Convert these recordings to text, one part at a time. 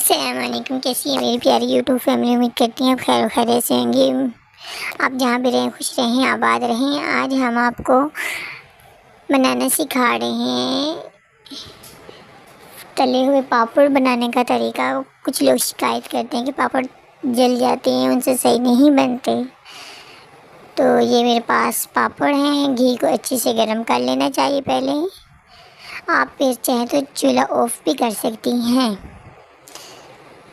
अस्सलामुअलैकुम। कैसी है मेरी प्यारी यूट्यूब फैमिली। उम्मीद करती हैं आप खैर खैरियत से होंगे। आप जहाँ भी रहें खुश रहें आबाद रहें। आज हम आपको बनाना सिखा रहे हैं तले हुए पापड़ बनाने का तरीका। कुछ लोग शिकायत करते हैं कि पापड़ जल जाते हैं, उनसे सही नहीं बनते। तो ये मेरे पास पापड़ हैं। घी को अच्छे से गर्म कर लेना चाहिए पहले। आप फिर चाहें तो चूल्हा ऑफ भी कर सकती हैं।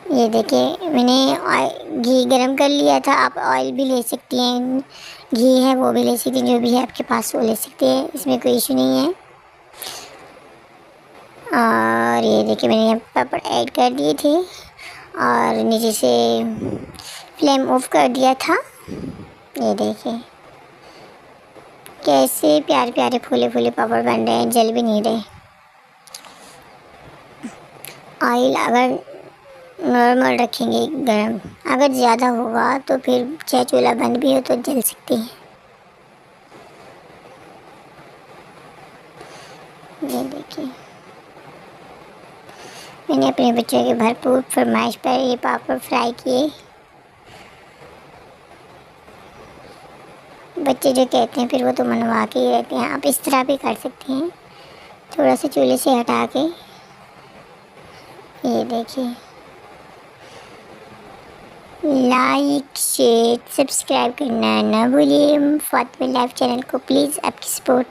ये देखिए मैंने घी गरम कर लिया था। आप ऑयल भी ले सकती हैं, घी है वो भी ले सकती हैं, जो भी है आपके पास वो ले सकते हैं, इसमें कोई इशू नहीं है। और ये देखिए मैंने यहाँ पापड़ ऐड कर दिए थे और नीचे से फ्लेम ऑफ कर दिया था। ये देखिए कैसे प्यारे प्यारे फूले फूले पापड़ बन रहे हैं, जल भी नहीं रहे। ऑयल अगर नॉर्मल रखेंगे गरम, अगर ज़्यादा होगा तो फिर चाहे चूल्हा बंद भी हो तो जल सकती है। ये देखिए मैंने अपने बच्चों के भरपूर फरमाइश पर ये पापड़ फ्राई किए। बच्चे जो कहते हैं फिर वो तो मनवा के ही रहते हैं। आप इस तरह भी कर सकते हैं, थोड़ा सा चूल्हे से हटा के। ये देखिए लाइक शेयर सब्सक्राइब करना ना भूलिए। फातिमा लाइफ चैनल को प्लीज़ आपकी सपोर्ट